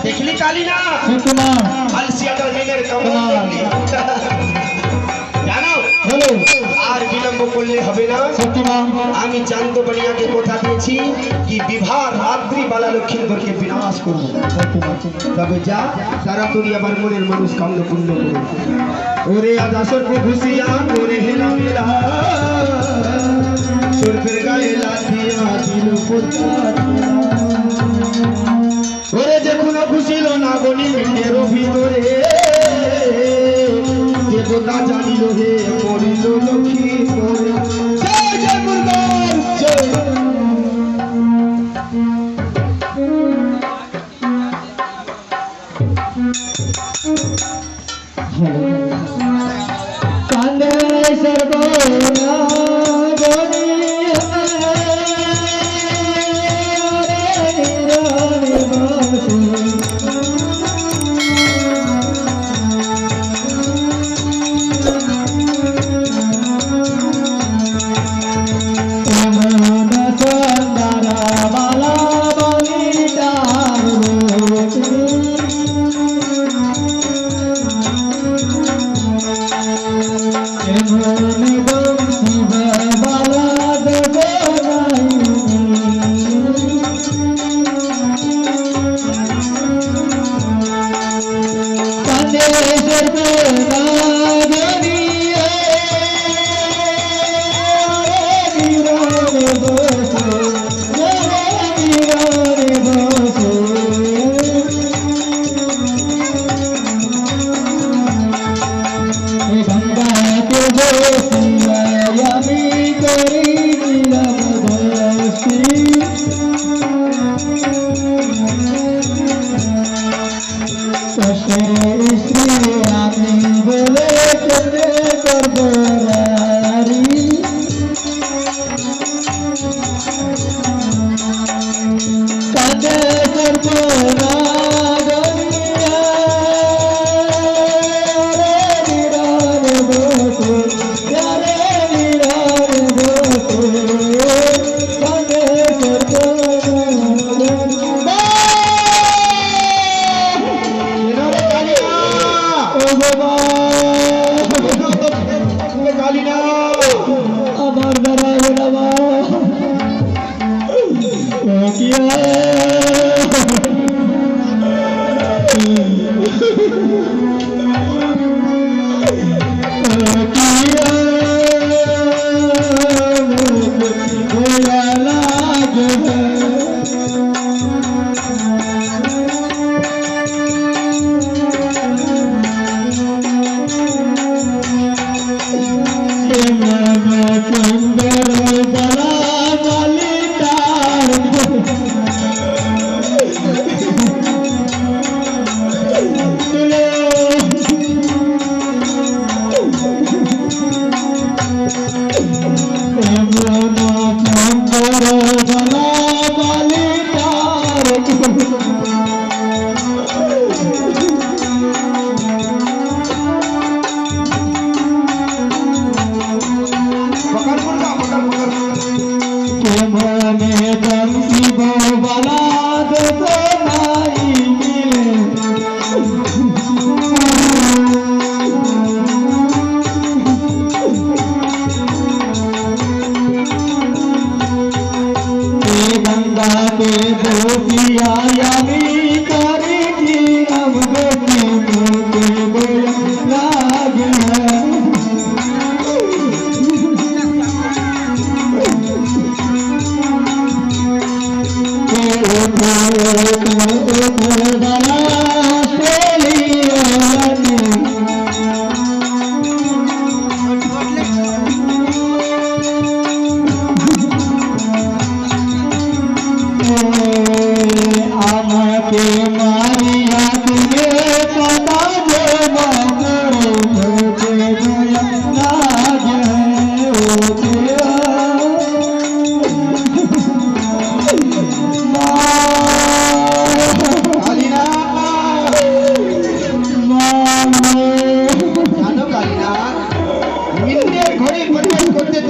দেখলি কালি না আলসিয়াটার মেয়ের কেমন দেখলি জানো আর বিলম্ব করলে হবে না। আমি জানতো বলিয়াকে কথা দিয়েছি কি বিবাহ রাত্রি বালা লক্ষ্মীন্দরকে বিনাশ করবো। তবে যা তাড়াতাড়ি আমার মনের মানুষ কামনা পূর্ণ করো। ওরে আজ আসর ঘুষিয়া করে হেলা মেলা সুরফের গায়ে লাঠিয়া দিল ওরে যে কোনো খুশিল না গনি মিলের ভিতরে দেবতা জানিল হে মরিল লক্ষ্মী করে।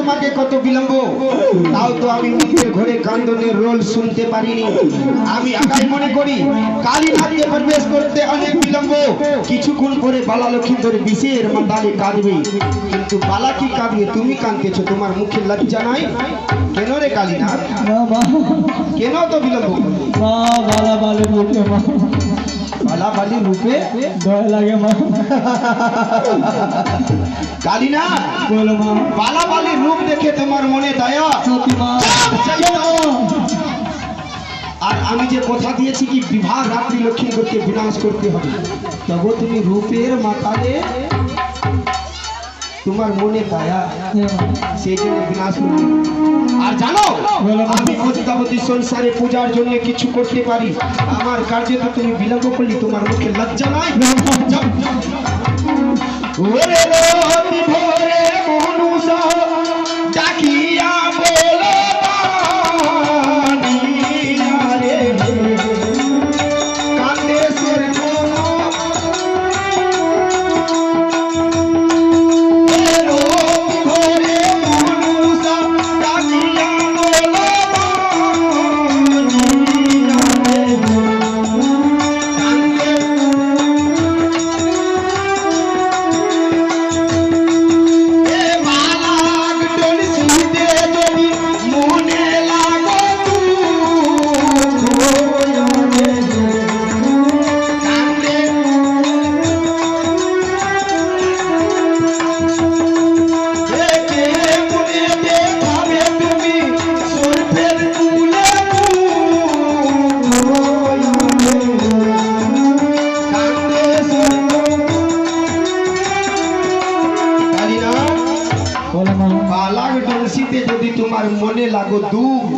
তোমাকে কত বিলম্ব, তাও তো আমি মৃত্যুর ঘরে কান্দনের রোল শুনতে পারিনি। আমি একাই মনে করি কালীঘাটে প্রবেশ করতে অনেক বিলম্ব, কিছুক্ষণ পরে বালা লক্ষিন্দর বিষের মাতালে কাঁদবে। কিন্তু বালা কি কাঁদবে, তুমি কাঁদতেছো, তোমার মুখে লজ্জা নাই কেন রে কালীনাথ? কেন তো বিলম্ব? বালা বালি রূপে মা, বালা বালি রূপে দয়া লাগে মা। কালীনাথ বলো মা, বালা বালি রূপ দেখে তোমার মনে দয়া? সত্যি মা। আর আমি যে কথা দিয়েছি কি বিবাহ রাত্রি লক্ষ্মীন্দরকে বিনাশ করতে হবে, তবে তুমি রূপের মাতালে তোমার মনে দয়া, সেই জন্য বিনাশ করতে। আর জানো আমি পদ্মাবতী সংসারে পূজার জন্য কিছু করতে পারি, আমার কার্যে তো তুমি বিলম্ব করলি, তোমার মুখে লজ্জা নাই? ওরে রতি ভোরে মনুষা ডাকিয়া বলো তোমার মনে লাগো দুঃখ,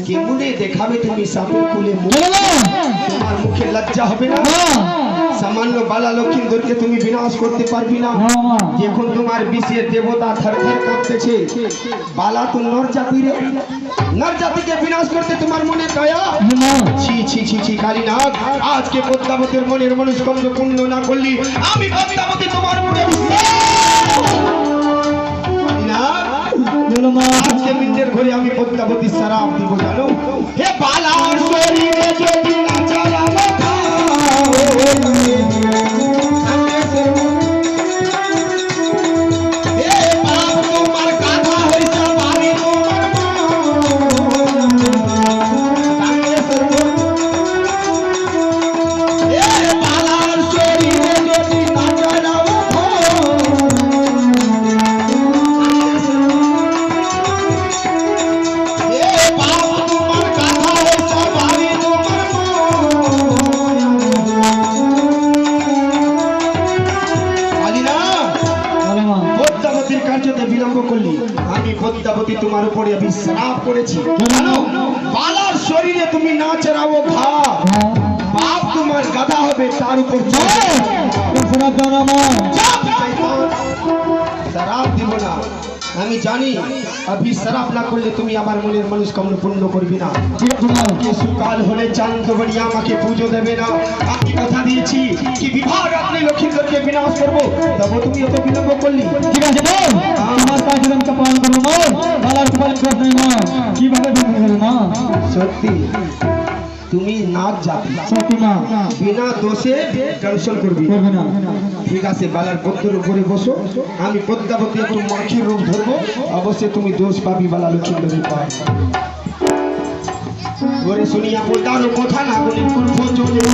কেমনে দেখাবে তুমি সাপের কোলে মুখ? তোমার মুখে লজ্জা হবে না? সামান্য বালা লক্ষিন্দরকে তুমি বিনাশ করতে পারবি না? যখন তোমার বিষে দেবতা থরথর কাঁপতেছে, বালা তো নর জাতি রে, নর জাতিকে বিনাশ করতে তোমার মনে দয়া? ছি ছি ছি ছি কালীনাথ, আজকে পদ্মাবতীর মনের মনুষ্যকণ্ড পূর্ণ না করলি আমি পদ্মাবতী তোমার মনে আজকে মিন্দের ঘরে আমি পদ্মাবতী সারাপ দিব জানো? হে বালার শরীরে যদি পদ্মাবতী তোমার উপরে আমি শ্রাপ করেছি জানো? বালার শরীরে তুমি না চড়াও ঘা, বাপ তোমার গাধা হবে তার উপর শ্রাপ দিব না। আমি জানি अभी शराब ना করলে তুমি আমার মনের মনস্কামনা পূর্ণ করবি না। সুকাল হলে চাঁদ বড়িয়া আমাকে পুজো দেবে না। আমি কথা দিয়েছি কি বিবাহ রাত্রে লক্ষ্মীন্দরকে বিনাশ করব, তবে তুমি এত বিলম্ব করলি। ঠিক আছে তো তোমার কাছে আমি পালন করব না, বালার পালন করব না, কিভাবে করব না? সত্যি তুমি নাচ জাতি, সত্যি না, বিনা দোষে দর্শন করবি না। ঠিক আছে, বালার পদ্মের উপরে বসো, আমি পদ্মাবতী একটু মাখির রূপ ধরবো, অবশ্যই তুমি দোষ পাবি বালা লক্ষ্মীন্দরের পায়। ওরে শুনিয়া পদ্মার কথা না বলি পূর্ব চলে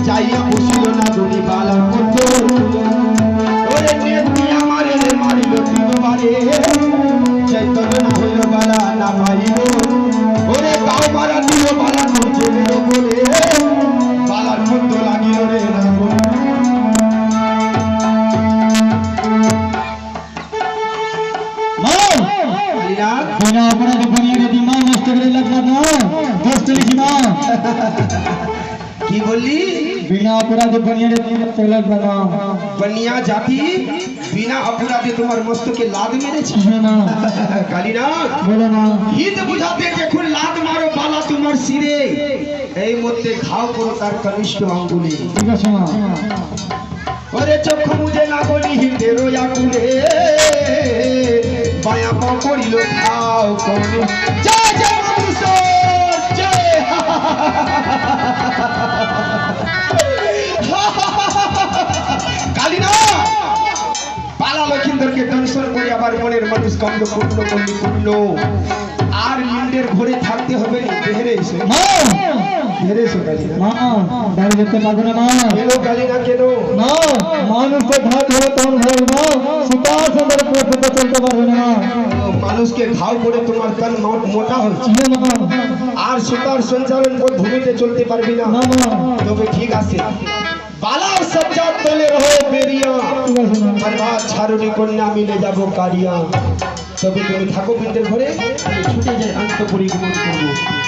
যাইয়া বসিল না বলি বালার পদ্ম। ওরে নেত্রী আমারে মারিল তিনবারে, চৈতন্য না হইল বালা না পাইল। ওরে গাও মারা দিল বালা চলিল বলে, বালার পদ্ম লাগিল রে না बिना अपराध बनिया के दिमाग नष्ट करे लगता ना, दोस्त लिखी ना। की बोली? बिना अपराध बनिया के दिमाग चलत बना। बनिया जाति बिना अपराधे তোমার মস্তকে লাদ মেরেছে না। কালীনাথ বলো না। হিত বুঝাতে যখন লাদ মারো বালা তোমার শিরে, এই মধ্যে ঘাও করো তার কনিষ্ঠ আঙ্গুলে। ঠিক আছে মা। ওরে চক্ষু মুজে না বলি হিতে রোয়া কুলে, করিল ঠাও কোন জয় জয় মধুসূদন জয় কালিনা বালা লক্ষিন্দরকে দংশন করে আবার মনের মানুষ কন্দ পূর্ণ করলি পূর্ণ আর লিন্ডের ঘরে থাকতে হবে না বেহেরে এসে মা বেহেরে এসো কালিনা মা বাড়ি যেতে পারবে না মা কেন কালিনা কেন না মানুষকে ঘাট হলে তখন হবে না সুতার সুন্দর পথে চলতে পারবে না মানুষকে ঘাও করে তোমার তন মোটা হচ্ছে না মা আর সুতার সঞ্চালন পথ ভূমিতে চলতে পারবি না না মা তবে ঠিক আছে বালার সজ্জার তলে রहो বেরিয়া ঠিক আছে মা বরবাদ ছাড়ুনি কন্যা মিলে যাব কারিয়া তবে তুমি থাকো বিন্দের ঘরে আমি ছুটে যাই অন্তপুরী গমন করবো